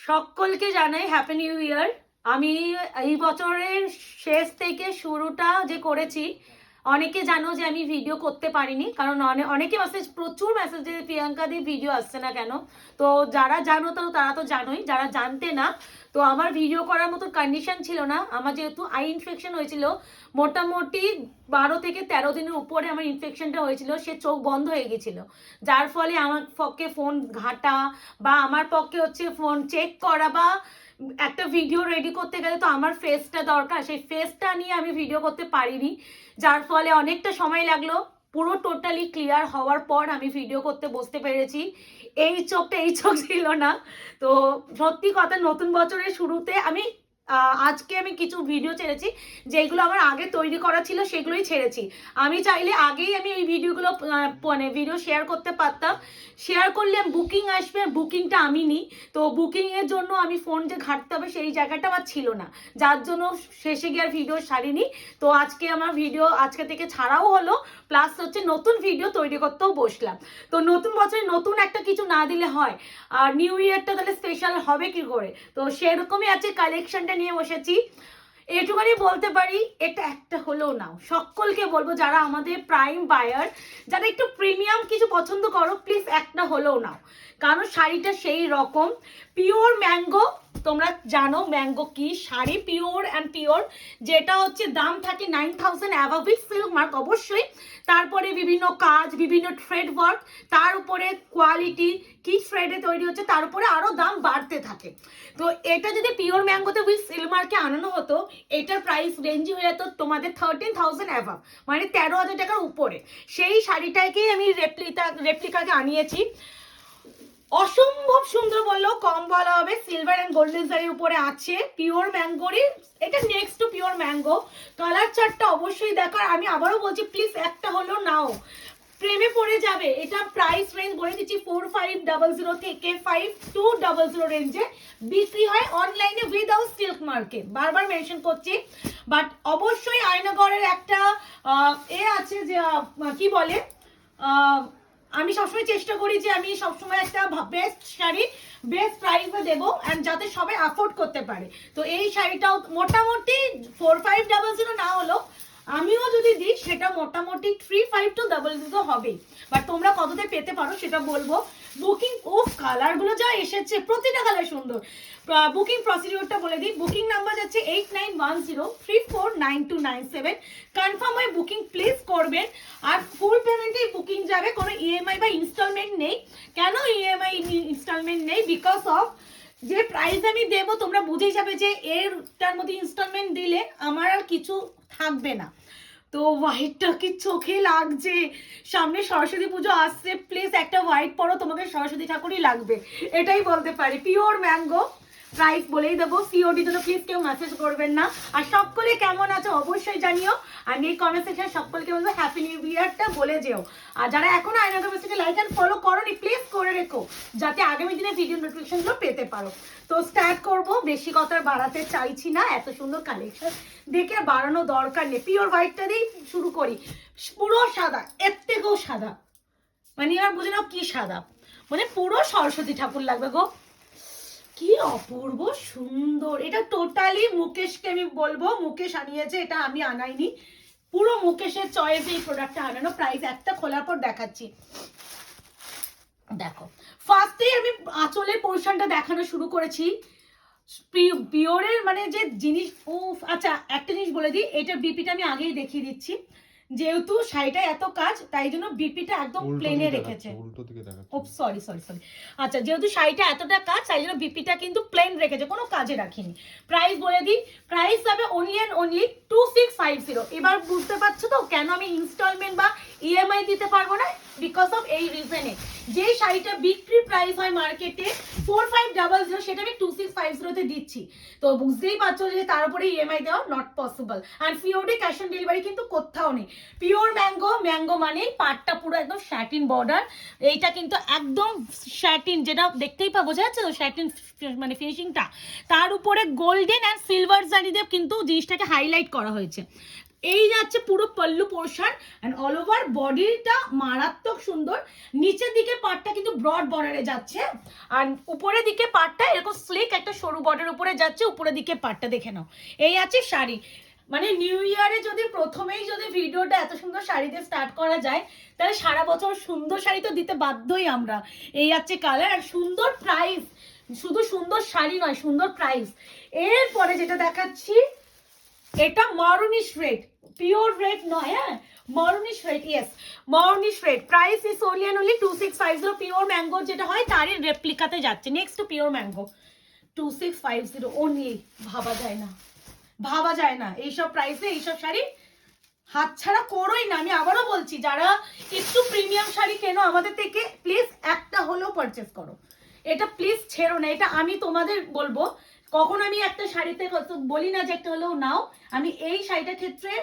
সকলকে জানাই happy new year. আমি এই বছরের শেষ থেকে শুরুটা যে করেছি, অনেকে জানো যে আমি ভিডিও করতে পারিনি, কারণ অনেকে প্রচুর মেসেজ যে প্রিয়াঙ্কা দি ভিডিও আসছে না কেন। তো যারা জানো তো তারা তো জানোই, যারা জানতে না তো আমার ভিডিও করার মতো কন্ডিশন ছিল না। আমার যেহেতু আই ইনফেকশন হয়েছিল, মোটামুটি 12 থেকে 13 দিনের উপরে আমার ইনফেকশনটা হয়েছিল, সে চোখ বন্ধ হয়ে গেছিল, যার ফলে আমার পক্ষে ফোন ঘাটা বা আমার পক্ষে হচ্ছে ফোন চেক করা বা একটা ভিডিও রেডি করতে গেলে তো আমার ফেসটা দরকার, সেই ফেসটা নিয়ে আমি ভিডিও করতে পারিনি, যার ফলে অনেকটা সময় লাগলো। পুরো টোটালি ক্লিয়ার হওয়ার পর আমি ভিডিও করতে বসতে পেরেছি। এই চোখ ছিল না। তো সত্যি কথা, নতুন বছরের শুরুতে আজকে আমি কিছু ভিডিও ছেড়েছি, যেগুলো আমার আগে তৈরি করা ছিল সেগুলোই ছেড়েছি। আমি চাইলে আগেই আমি এই ভিডিওগুলো মানে ভিডিও শেয়ার করতে পারতাম। শেয়ার করলে বুকিং আসবে, বুকিংটা আমি নিই, তো বুকিংয়ের জন্য আমি ফোন যে ঘাটতে হবে সেই জায়গাটা আমার ছিল না, যার জন্য শেষে গিয়ে আর ভিডিও ছাড়িনি। তো আজকে আমার ভিডিও আজকে থেকে ছাড়াও হলো, প্লাস হচ্ছে নতুন ভিডিও তৈরি করতেও বসলাম। তো নতুন বছরে নতুন একটা কিছু না দিলে হয়, আর নিউ ইয়ারটা তাহলে স্পেশাল হবে কি করে? তো সেরকমই আছে, কালেকশনটা নিয়ে বসেছি। এটুকুনি বলতে পারি, এটা একটা হলেও নাও। সকলকে বলবো যারা আমাদের প্রাইম বায়ার, যারা একটু প্রিমিয়াম কিছু পছন্দ করো, প্লিজ একটা হলেও নাও, কারণ শাড়িটা সেই রকম পিওর ম্যাঙ্গো। তোমরা জানো ম্যাঙ্গো কি শাড়ি, পিওর অ্যান্ড পিওর, যেটা হচ্ছে দাম থাকে 9000 অ্যাভাব উইথ সিল্ক মার্ক অবশ্যই। তারপরে বিভিন্ন কাজ, বিভিন্ন থ্রেড ওয়ার্ক, তার উপরে কোয়ালিটি কি থ্রেডে তৈরি হচ্ছে, তার উপরে আরো দাম বাড়তে থাকে। তো এটা যদি পিওর ম্যাঙ্গোতে উইথ সিল্ক মার্কে আনানো হতো, এটার প্রাইস রেঞ্জ হয়ে যেত তোমাদের 13000 অ্যাভাব, মানে 13000 টাকার উপরে। সেই শাড়িটাকেই আমি রেপ্লিকাকে আনিয়েছি। অসম্ভব সুন্দর বললেও কম বলা হবে, সিলভার অ্যান্ড গোল্ডেন জারির উপরে আছে, পিওর ম্যাঙ্গোরই। এটা next to pure mango. Colour চার্টটা অবশ্যই দেখার, আমি আবারও বলছি প্লিজ একটা হলেও নাও, প্রেমে পড়ে যাবে। এটা প্রাইস রেঞ্জ বলে দিচ্ছি 4500 থেকে 5200 রেঞ্জে বিক্রি হয় অনলাইনে উইদাউট সিল্ক মার্কে, বারবার মেনশন করছি। বাট অবশ্যই আয়নাগড়ের একটা আছে যে কি বলে, আমি সবসময় চেষ্টা করি যে আমি সবসময় একটা বেস্ট শাড়ি বেস্ট প্রাইসে দেবো, অ্যান্ড যাতে সবাই অ্যাফোর্ড করতে পারে। তো এই শাড়িটাও মোটামুটি 4500 না হলো, আমিও যদি দিই সেটা মোটামুটি 3500 হবে। বাট তোমরা কততে পেতে পারো সেটা বলবো। বুকিং ও কালারগুলো যা এসেছে, প্রতিটা কালার সুন্দর। বুকিং প্রসিডিওরটা বলে দিই, বুকিং নাম্বার যাচ্ছে 8910349297। কনফার্ম হয়ে বুকিং প্লেস করবেন, আর ফুল পেমেন্টেই বুকিং যাবে, কোনো ইএমআই বা ইনস্টলমেন্ট নেই। কেন ইএমআই ইনস্টলমেন্ট নেই? বিকজ অফ যে প্রাইস আমি দেবো তোমরা বুঝেই যাবে যে এরটার মধ্যে ইনস্টলমেন্ট দিলে আমার আর কিছু থাকবে না। তো হোয়াইটটা কি চোখে লাগছে, সামনে সরস্বতী পুজো আসছে, প্লিজ একটা হোয়াইট পরো, তোমাকে সরস্বতী ঠাকুরই লাগবে, এটাই বলতে পারি। পিওর ম্যাঙ্গো, প্রাইস বলেই দেবো। সিওডি জন্য প্লিজ কেউ মেসেজ করবেন না। আর সকলে কেমন আছে অবশ্যই জানিও, আর এই কমেন্ট সেকশনে সকলকে বলবো হ্যাপি নিউ ইয়ারটা বলে যেও। আর যারা এখনো আয়নাগর মেসেজে লাইক অ্যান্ড ফলো করোনি, প্লিজ করে রেখো, যাতে আগামী দিনে ভিডিও নোটিফিকেশনগুলো পেতে পারো। তো স্টার্ট করবো, বেশি কথা বাড়াতে চাইছি না, এত সুন্দর কালেকশন দেখে বাড়ানো দরকার নেই। পিওর হোয়াইটটা দিয়েই শুরু করি, পুরো সাদা, এর থেকেও সাদা, মানে এবার বুঝে নাও কি সাদা, মানে পুরো সরস্বতী ঠাকুর লাগবে গো, কি অপূর্ব সুন্দর। এটা টোটালি মুকেশকে আমি বলবো, মুকেশ আনিয়েছে, এটা আমি আনাইনি, পুরো মুকেশের চয়েসে এই প্রোডাক্টটা আনানো। প্রাইস একটা খোলার পর দেখাচ্ছি। দেখো, ফার্স্টেই আমি আঁচলের পোর্শনটা দেখানো শুরু করেছি। পিওরের মানে যে জিনিস, ও আচ্ছা একটা জিনিস বলে দিই, এটা বিপিটা আমি আগেই দেখিয়ে দিচ্ছি। যেহেতু শাড়িটা এত কাজ, তাই জন্য বিপিটা একদম প্লেনে রেখেছে। ও সরি সরি সরি, আচ্ছা যেহেতু শাড়িটা এতটা কাজ, তাই জন্য বিপিটা কিন্তু প্লেন রেখেছে, কোনো কাজে রাখিনি। প্রাইস বলে দিই, প্রাইস হবে অনলি অ্যান্ড অনলি 2650। এবার বুঝতে পারছো তো কেন আমি ইনস্টলমেন্ট বা ইএমআই দিতে পারবো না? বিকজ অফ এই রিজনে, যে শাড়িটা বিক্রি প্রাইস হয় মার্কেটে 4500, সেটা আমি 2650 দিচ্ছি। তো বুঝতেই পারছো যে তার উপরে ইএমআই দেওয়া নট পসিবল। আর সিওডি ক্যাশ অন ডেলিভারি কিন্তু কোথাও নেই। পিওর ম্যাঙ্গো, ম্যাঙ্গো মানে পাটটা পুরো একদম স্যাটিন বর্ডার, এইটা কিন্তু একদম স্যাটিন, যেটা দেখতেই পাবো, বোঝা যাচ্ছে তো স্যাটিন মানে ফিনিশিংটা, তার উপরে গোল্ডেন অ্যান্ড সিলভার জারি দিয়ে কিন্তু জিনিসটাকে হাইলাইট করা হয়েছে। এই যাচ্ছে পুরো pallu portion and all over বডিটা মারাত্মক সুন্দর। নিচের দিকে পাটটা কিন্তু ব্রড বর্ডারে যাচ্ছে আর উপরের দিকে পাটটা এরকম স্লিক একটা সরু বর্ডার উপরে যাচ্ছে, উপরের দিকে পাটটা দেখে নাও। এই আছে শাড়ি, মানে নিউ ইয়ারে যদি প্রথমেই যদি ভিডিওটা এত সুন্দর শাড়িতে স্টার্ট করা যায় তাহলে সারা বছর সুন্দর শাড়ি তো দিতে বাধ্যই আমরা। এই আছে কালার আর সুন্দর প্রাইস, শুধু সুন্দর শাড়ি নয় সুন্দর প্রাইস। এরপরে যেটা দেখাচ্ছি এটা মারুনিশ রেড, পিওর রেড নয়, হ্যাঁ maroonish red, yes maroonish red. Price is only and only 2650। Pure mango যেটা হয় তারই রেপ্লিকাতে যাচ্ছে। Next pure mango 2650 only. ভাবা যায় না, ভাবা যায় না এইসব প্রাইসে এইসব শাড়ি হাতছাড়া করোই না। আমি আবারও বলছি যারা একটু প্রিমিয়াম শাড়ি কেনো আমাদের থেকে প্লিজ একটা হলেও পারচেস করো, এটা প্লিজ ছেড়ো না। এটা আমি তোমাদের বলবো, কখন আমি একটা শাড়িতে বলি না যে একটা হলেও নাও, আমি এই শাড়িটার ক্ষেত্রে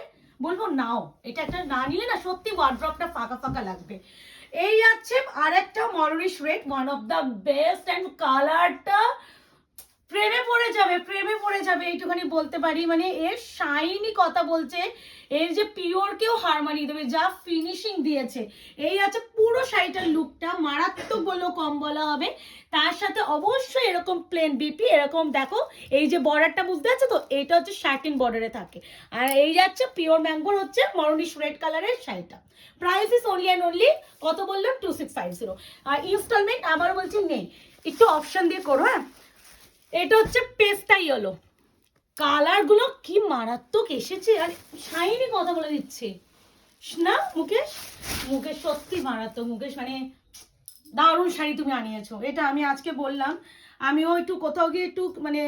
বলবো নাও। এটা একটা না নিলে না সত্যি ওয়ার্ড্রপটা ফাঁকা ফাঁকা লাগবে। এই আছে আর একটা maroonish red, one of the best and কালারটা প্রেমে পড়ে যাবে, প্রেমে পড়ে যাবে এইটুখানি বলতে পারি। মানে এর শাইনি কথা বলছে, এর যে পিওর কেও হার মানিয়ে দেবে যা ফিনিশিং দিয়েছে। এই আছে পুরো শাড়িটার লুকটা, মারাত্মক বলেও কম বলা হবে। তার সাথে অবশ্যই এরকম প্লেন বিপি এরকম দেখো, এই যে বর্ডারটা বুঝতে পারছো তো, এইটা হচ্ছে শার্টিন বর্ডারে থাকে। আর এই যাচ্ছে পিওর ম্যাঙ্গোর হচ্ছে মরুনিশ রেড কালারের শাড়িটা। Price is only and only কত বললাম 2650। আর ইনস্টলমেন্ট আবার বলছি নেই, একটু অপশন দিয়ে করো। হ্যাঁ এটা হচ্ছে পেস্তা ইয়েলো, কালার গুলো কি মারাত্মক এসেছে আর শাইনি কথা বলে দিচ্ছে না মুকেশ। মুকেশ সত্যি মারাত্মক, মুকেশ মানে দারুণ শাড়ি তুমি আনিয়েছো। এটা আমি আজকে বললাম, আমিও একটু কোথাও গিয়ে একটু মানে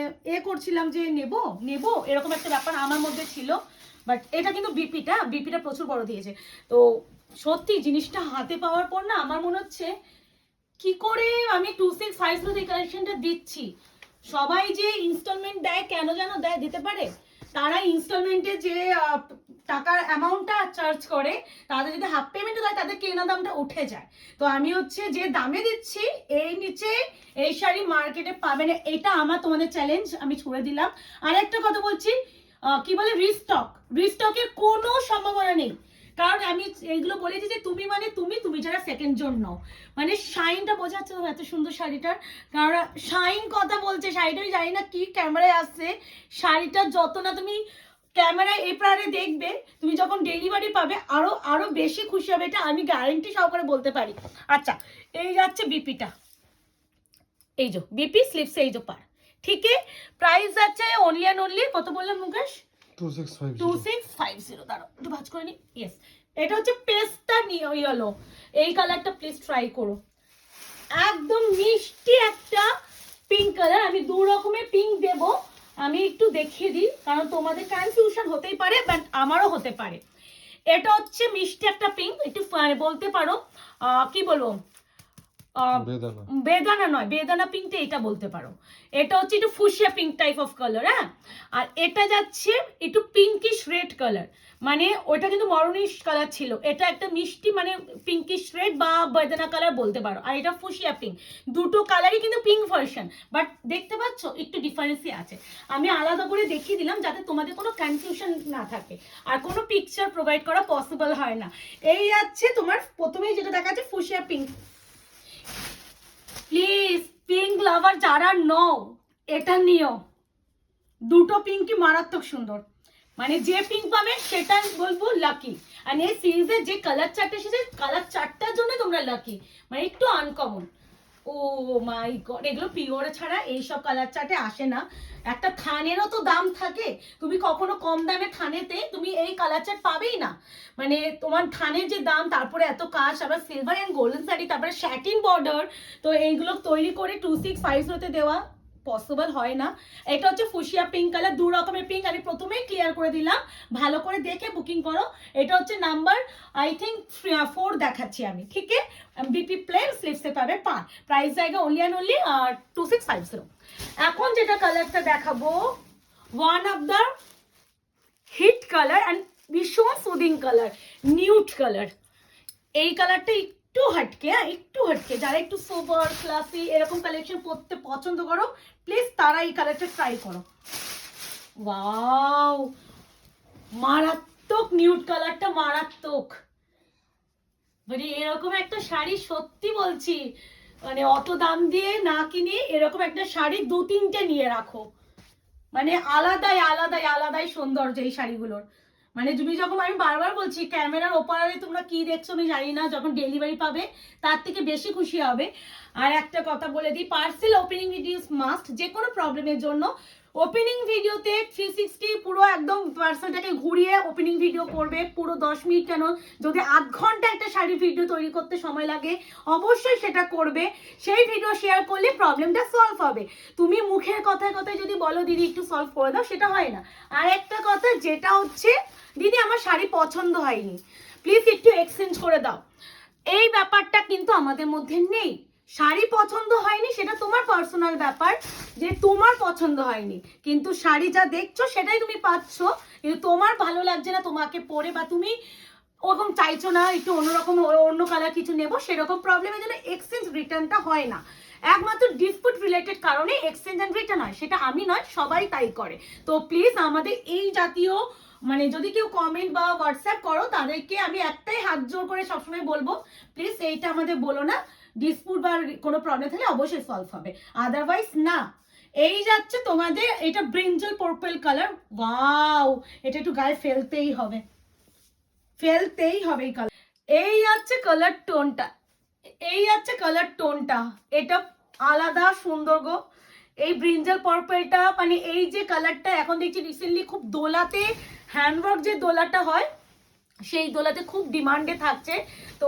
করছিলাম যে নেবো নেবো এরকম একটা ব্যাপার আমার মধ্যে ছিল, বাট এটা কিন্তু বিপিটা প্রচুর বড় দিয়েছে। তো সত্যি জিনিসটা হাতে পাওয়ার পর না আমার মনে হচ্ছে কি করে আমি 2650 এই কালেকশনটা দিচ্ছি। সবাই যে ইনস্টলমেন্ট দেয় কেন যেন দেয়, দিতে পারে তারা ইনস্টলমেন্টে যে টাকার অ্যামাউন্টটা চার্জ করে, তাদের যদি হাফ পেমেন্ট দেয় তাদের কেনা দামটা উঠে যায়। তো আমি হচ্ছে যে দামে দিচ্ছি এই নিচে এই শাড়ি মার্কেটে পাবে না, এটা আমার তোমাদের চ্যালেঞ্জ আমি ছুড়ে দিলাম। আর একটা কথা বলছি, কি বলে রিস্টকের কোনো সম্ভাবনা নেই। কারণ আমি এইগুলো বলেছি যে তুমি মানে তুমি যারা সেকেন্ড জন নাও, মানে শাইনটা বোঝাচ্ছে এত সুন্দর শাড়িটার। কারণ শাইন কথা বলছে শাড়িটা, আমি জানি না কি ক্যামেরায় আসছে, শাড়িটা যত না তুমি ক্যামেরায় এপারে দেখবে, তুমি যখন ডেলিভারি পাবে আরো আরো বেশি খুশি হবে, এটা আমি গ্যারান্টি সহকারে বলতে পারি। আচ্ছা এই যাচ্ছে বিপিটা, এই যে বিপি স্লিপস এই যে পার, ঠিক আছে। প্রাইস যাচ্ছে অনলি অ্যান্ড অনলি কত বললাম মুকেশ 2650। দাঁড়াও একটু ভাঁজ করে নি, ইয়েস এটা হচ্ছে পেস্তা ইয়েলো। এই কালারটা প্লিজ ট্রাই করো, একদম মিষ্টি একটা পিঙ্ক কালার। আমি দু রকমের পিঙ্ক দেব, আমি একটু দেখিয়ে দিই কারণ তোমাদের কনফিউশন হতেই পারে বাট আমারও হতে পারে। এটা হচ্ছে মিষ্টি একটা পিঙ্ক, একটু বলতে পারো কি বলবো বেদানা নয়, বেদানা পিঙ্কটা এটা বলতে পারো। এটা হচ্ছে একটু fuchsia pink type of colour. হ্যাঁ আর এটা যাচ্ছে একটু পিঙ্কিশ রেড কালার, মানে ওটা কিন্তু মরুনিশ কালার ছিল, এটা একটা মিষ্টি মানে পিঙ্কিশ রেড বা বেদানা কালার বলতে পারো। আর এটা ফুশিয়া পিঙ্ক, দুটো কালারই কিন্তু পিঙ্ক ভার্সন, বাট দেখতে পাচ্ছ একটু ডিফারেন্সই আছে। আমি আলাদা করে দেখিয়ে দিলাম যাতে তোমাদের কোনো কনফিউশন না থাকে, আর কোনো পিকচার প্রোভাইড করা পসিবল হয় না। এই যাচ্ছে তোমার প্রথমেই যেটা দেখা যাচ্ছে ফুশিয়া পিঙ্ক। প্লিজ পিঙ্ক লাভার যারা নও এটা নিও, দুটো পিঙ্কই মারাত্মক সুন্দর, মানে যে পিঙ্ক পাবে সেটা বলবো লাকি। আর এই সিরিজের যে কালার চারটা এসেছে কালার চারটার জন্য তোমরা লাকি, মানে একটু আনকমন। ও মাই গড, এগুলো পিওর ছাড়া এইসব কালার চার্টে আসে না। একটা থানেরও তো দাম থাকে, তুমি কখনো কম দামে থানেতে তুমি এই কালার চার্ট পাবেই না। মানে তোমার থানের যে দাম, তারপরে এত কাজ, আবার সিলভার অ্যান্ড গোল্ডেন শাড়ি, তারপরে স্যাটিন বর্ডার, তো এইগুলো তৈরি করে 2650 দেওয়া পসিবল হয় না। এটা হচ্ছে ফুশিয়া পিঙ্ক কালার, দু রকমের পিঙ্ক আমি প্রথমেই ক্লিয়ার করে দিলাম, ভালো করে দেখে বুকিং করো। এটা হচ্ছে নাম্বার আই থিঙ্ক 4 দেখাচ্ছি আমি, ঠিক আছে। বিপি প্লেন স্লিপসে পাবে পা, প্রাইস জায়গা অনলি অ্যান্ড অনলি 2650। এখন যেটা কালারটা দেখাবো one of the hit colour and ভীষণ সুদিং কালার, নিউড কালার। এই কালারটা একটু হটকে, হ্যাঁ একটু হটকে, যারা একটু সোবার ক্লাসি এরকম কালেকশন পরতে পছন্দ করো প্লিজ তারা এই কালারটা ট্রাই করো। ওয়াও মারাত্মক মারাত্মক নিউড কালারটা, মারাত্মক। মানে এরকম একটা শাড়ি সত্যি বলছি, মানে অত দাম দিয়ে না কিনে এরকম একটা শাড়ি 2-3টে নিয়ে রাখো, মানে আলাদাই আলাদাই আলাদাই সৌন্দর্য এই শাড়িগুলোর। মানে তুমি যখন, আমি বারবার বলছি, ক্যামেরার ওপারে তোমরা কি দেখছো আমি জানি না, যখন ডেলিভারি পাবে তার থেকে বেশি খুশি হবে। আর একটা কথা বলে দিই, পার্সেল ওপেনিং ভিডিওস মাস্ট। যে কোনো প্রবলেমের জন্য ওপেনিং ভিডিওতে 360 পুরো একদম পার্সেলটাকে ঘুরিয়ে ওপেনিং ভিডিও করবে, পুরো 10 মিনিট কেন, যদি আধ ঘন্টা একটা শাড়ির ভিডিও তৈরি করতে সময় লাগে অবশ্যই সেটা করবে। সেই ভিডিও শেয়ার করলে প্রবলেমটা সলভ হবে। তুমি মুখের কথায় কথায় যদি বলো দিদি একটু সলভ করে দাও, সেটা হয় না। আর একটা কথা যেটা হচ্ছে, দিদি আমার শাড়ি পছন্দ হয়নি, প্লিজ একটু এক্সচেঞ্জ করে দাও, এই ব্যাপারটা কিন্তু আমাদের মধ্যে নেই। শাড়ি পছন্দ হয়নি সেটা তোমার পার্সোনাল ব্যাপার, যে তোমার পছন্দ হয়নি, কিন্তু শাড়ি যা দেখছো সেটাই তুমি পাচ্ছ, কিন্তু তোমার ভালো লাগছে না তোমাকে পরে, বা তুমি ওরকম চাইছো না একটু অন্যরকম অন্য কালার কিছু নেবো, সেরকম প্রবলেমের জন্য এক্সচেঞ্জ রিটার্নটা হয় না। একমাত্র ডিসপুট রিলেটেড কারণে এক্সচেঞ্জ অ্যান্ড রিটার্ন হয়, সেটা আমি নয়, সবাই তাই করে। তো প্লিজ আমাদের এই জাতীয়, মানে যদি কেউ কমেন্ট বা হোয়াটসঅ্যাপ করো তাদেরকে আমি একটাই হাত জোর করে সবসময় বলবো, প্লিজ এইটা আমাদের বলো না, ডিসপুট বা কোনো প্রবলেম থাকলে অবশ্যই সলভ হবে, আদারওয়াইজ না। এই যাচ্ছে তোমাদের, এটা ব্রিঞ্জল পার্পল কালার, ওয়াও, এটা একটু গায়ে ফেলতেই হবে, ফেলতেই হবে এই কালার। এই যাচ্ছে কালার টোনটা, এই যাচ্ছে কালার টোনটা, এটা আলাদা সুন্দর গো। এই ব্রিঞ্জাল পার্পলটা, মানে এই যে কালারটা এখন দেখছি রিসেন্টলি খুব দোলাতে, হ্যান্ডওয়ার্ক যে দোলাটা হয় সেই দোলাতে খুব ডিমান্ডে থাকছে। তো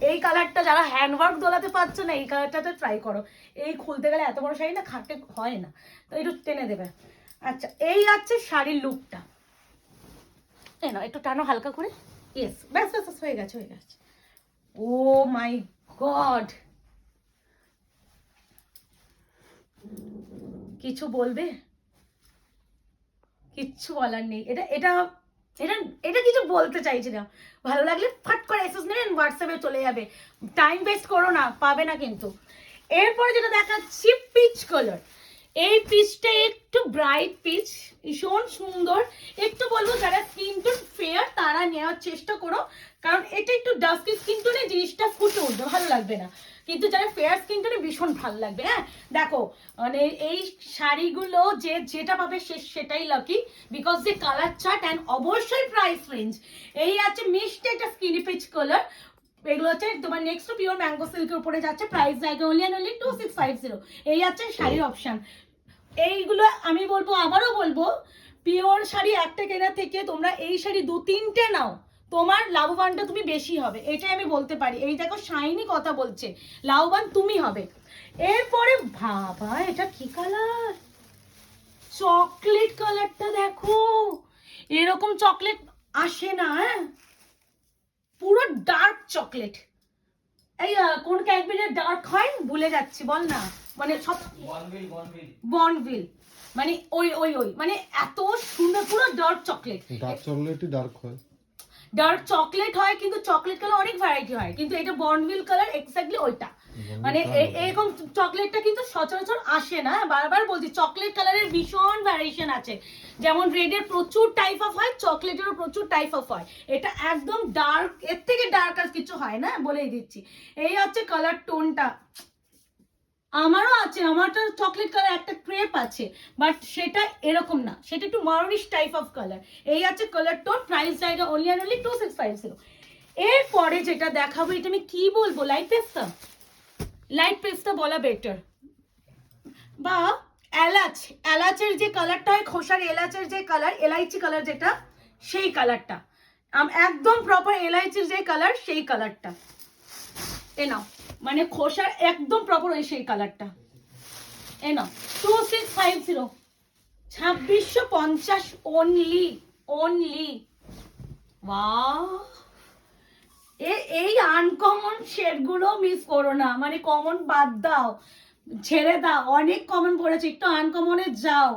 এই কালারটা যারা হ্যান্ডওয়ার্ক দোলাতে পাচ্ছ না, এই কালারটাতে ট্রাই করো। এই খুলতে গেলে এত বড় শাড়ি না খাটে হয় না, তো একটু টেনে দেবে। আচ্ছা, এই যাচ্ছে শাড়ির লুকটা, এই না একটু টানো হালকা করে, ইয়েস, ব্যাস ব্যাস ব্যাস, হয়ে গেছে হয়ে গেছে। ও মাই গড, কিছু বলবে? কিচ্ছু বলার নেই, এটা এটা এটা এটা কিছু বলতে চাইছি না। ভালো লাগলে ফট করে এসএস নেবেন, হোয়াটসঅ্যাপে চলে যাবে, টাইম ওয়েস্ট করো না, পাবে না কিন্তু। এরপরে যেটা দেখাচ্ছি পিচ কালার, এই পিচটা একটু ব্রাইট পিচ, ভীষণ সুন্দর। একটু বলবো যারা স্কিন টোন ফেয়ার তারা নেওয়ার চেষ্টা করো, কারণ এটা একটু ডাস্কি স্কিন টোনে জিনিসটা ফুটে উঠবে, ভালো লাগবে না, কিন্তু যারা ফেয়ার স্কিন টোনে ভীষণ ভালো লাগবে। হ্যাঁ দেখো, মানে এই শাড়িগুলো যে যেটা পাবে সেটাই লাকি, বিকজ যে কালার চার্ট অ্যান্ড অবশ্যই প্রাইস রেঞ্জ। এই আছে মিষ্টি একটা স্কিনি পিচ কালার, এগুলো হচ্ছে তোমার নেক্সট পিওর ম্যাঙ্গো সিল্কের উপরে যাচ্ছে, প্রাইস জায়গা অনলি 2650। এই আছে শাড়ির অপশন। এইগুলো আমি বলবো, আবারও বলবো, পিওর শাড়ি একটা কেনার থেকে তোমরা এই শাড়ি 2-3টে নাও, তোমার লাভবানটা তুমি বেশি হবে, এটাই আমি বলতে পারি। এই দেখো শাইনি কথা বলছে, লাভবান তুমি হবে। এরপরে বাবা, এটা কি কালার, চকলেট কালারটা দেখো, এরকম চকলেট আসে না, হ্যাঁ পুরো ডার্ক চকলেট। এই কোন ক্যাডবেরির ডার্ক হয় ভুলে যাচ্ছি, বল না, মানে সব বনভিল, মানে ওই ওই ওই মানে এত সুন্দর, পুরো ডার্ক চকলেট। ডার্ক চকলেটই ডার্ক হয়, ডার্ক চকলেট হয়, কিন্তু চকলেট কালার অনেক ভ্যারাইটি হয়, কিন্তু এটা বনভিল কালার এক্স্যাক্টলি ওইটা। মানে এরকম চকলেটটা কিন্তু সচরাচর আসে না, বারবার বলছি চকলেট কালারের ভীষণ ভ্যারিয়েশন আছে, যেমন রেডের প্রচুর টাইপ অফ হয়, চকলেটেরও প্রচুর টাইপ অফ হয়, এটা একদম ডার্ক, এর থেকে ডার্ক আর কিছু হয় না, বলেই দিচ্ছি। এই হচ্ছে কালার টোনটা, আমারও আছে, আমারটা চকলেট কালার একটা ক্রেপ আছে, বাট সেটা এরকম না, সেটা একটু মারুনিশ টাইপ অফ কালার। এই আছে কালার টোন, প্রাইস জায়গা অনলি 2650। এরপরে যেটা দেখাবো, এটা আমি কি বলবো, লাইট পেস্তা, লাইট পেস্তা বলা বেটার, বা এলাচ, এলাচের যে কালারটা হয়, খোসার এলাচের যে কালার, এলাইচি কালার যেটা, সেই কালারটা একদম প্রপার এলাইচির যে কালার, সেই কালারটা এ নাও, মানে খোসার একদম প্রপার ওই সেই কালারটা এ নাও, 2650, 2650 অনলি, অনলি। ওয়াও, এই আনকমন শেডগুলো মিস করো না, মানে কমন বাদ দাও, ছেড়ে দাও, অনেক কমন পড়েছে, একটু আনকমনে যাও,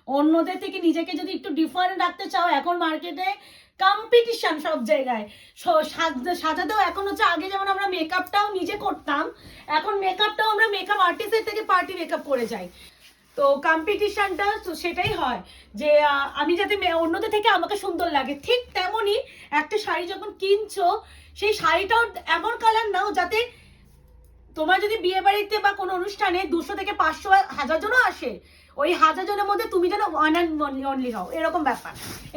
অন্যদের থেকে নিজেকে যদি একটু ডিফারেন্ট রাখতে চাও, এখন মার্কেটে কম্পিটিশন সব জায়গায়, সাজাতেও এখন হচ্ছে, আগে যেমন আমরা মেকআপটাও নিজে করতাম, এখন মেকআপটাও আমরা মেকআপ আর্টিস্টের থেকে পার্টি মেকআপ করে যাই। তো কম্পিটিশনটা তো সেটাই হয় যে আমি যাতে অন্যদের থেকে আমাকে সুন্দর লাগে, ঠিক তেমনই একটা শাড়ি যখন কিনছো সেই শাড়িটাও এমন কালার নাও যাতে তোমার যদি বিয়ে বাড়িতে বা কোনো অনুষ্ঠানে 200 থেকে 500 1000 জনও আসে, ওই 1000 জনের মধ্যে তুমি যেন ওয়ান অ্যান্ড অনলি হও, এরকম ব্যাপার।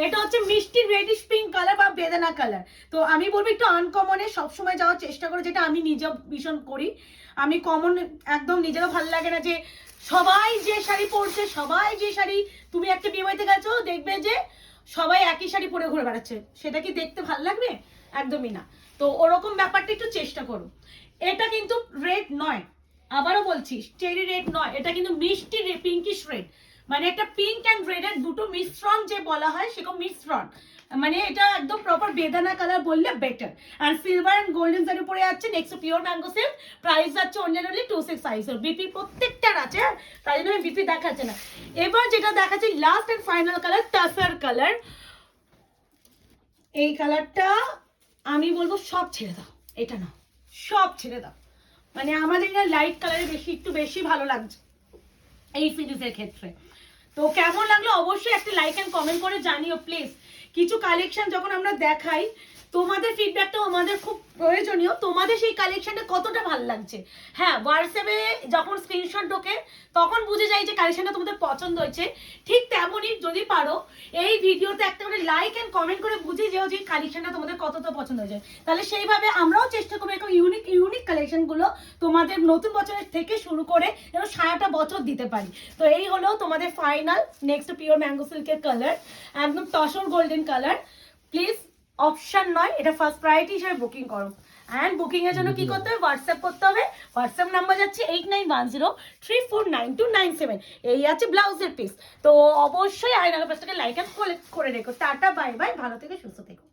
এটা হচ্ছে মিষ্টি রেডিশ পিঙ্ক কালার বা বেদানা কালার। তো আমি বলবো একটু আনকমনে সবসময় যাওয়ার চেষ্টা করো, যেটা আমি নিজেও ভীষণ করি। আমি কমন একদম নিজেরও ভালো লাগে না যে সবাই যে শাড়ি পরছে, সবাই যে শাড়ি, তুমি একটা বিয়ে বাড়িতে গেছো দেখবে যে সবাই একই শাড়ি পরে ঘুরে বেড়াচ্ছে, সেটা কি দেখতে ভালো লাগবে? একদমই না। তো ওরকম ব্যাপারটা একটু চেষ্টা করো। এটা কিন্তু রেড নয়, আবারও বলছি চেরি রেড নয়, এটা কিন্তু মিষ্টি পিঙ্কিশ রেড, মানে একটা পিঙ্ক অ্যান্ড রেড এর দুটো মিশ্রণ যে বলা হয় সেরকম মিশ্রণ, মানে এটা একদম প্রপার বেদানা কালার বললে বেটার। আর সিলভার অ্যান্ড গোল্ডেন শাড়ি পরে যাচ্ছে, next pure mango silk, price যাচ্ছে অনলি 2650। বিপি প্রত্যেকটার আছে, তাই জন্য আমি বিপি দেখাচ্ছে না। এবার যেটা দেখাচ্ছি last and final colour, tussar colour. এই কালারটা আমি বলবো সব ছেড়ে দাও, এটা না সব ছেড়ে দাও, মানে আমাদের এখানে লাইট কালারে বেশি একটু বেশি ভালো লাগছে এই সিরিজের ক্ষেত্রে। তো কেমন লাগলো অবশ্যই একটা লাইক এন্ড কমেন্ট করে জানিও প্লিজ। কিছু কালেকশন যখন আমরা দেখাই তোমাদের ফিডব্যাকটাও আমাদের খুব প্রয়োজনীয়, তোমাদের সেই কালেকশনটা কতটা ভালো লাগছে। হ্যাঁ, হোয়াটসঅ্যাপে যখন স্ক্রিনশট ঢোকে তখন বুঝে যাই যে কালেকশনটা তোমাদের পছন্দ হয়েছে, ঠিক তেমনই যদি পারো এই ভিডিওতে একটা করে লাইক এন্ড কমেন্ট করে বুঝে যেও যে কালেকশনটা তোমাদের কতটা পছন্দ হয়েছে। তাহলে সেইভাবে আমরাও চেষ্টা করবো এরকম ইউনিক ইউনিক কালেকশনগুলো তোমাদের নতুন বছরের থেকে শুরু করে যেন সারাটা বছর দিতে পারি। তো এই হলো তোমাদের ফাইনাল নেক্সট পিওর ম্যাঙ্গো সিল্কের কালার, একদম tussar golden colour. Please option নয়, এটা ফার্স্ট প্রায়োরিটি হিসেবে বুকিং করো। অ্যান্ড বুকিং এর জন্য কি করতে হবে? হোয়াটসঅ্যাপ করতে হবে। হোয়াটসঅ্যাপ নাম্বার যাচ্ছে 8910349297। এই আছে ব্লাউজের পিস। তো অবশ্যই আয়নার পেজটাকে লাইক করে রেখো। টাটা বাই বাই, ভালো থেকে সুস্থ থেকো।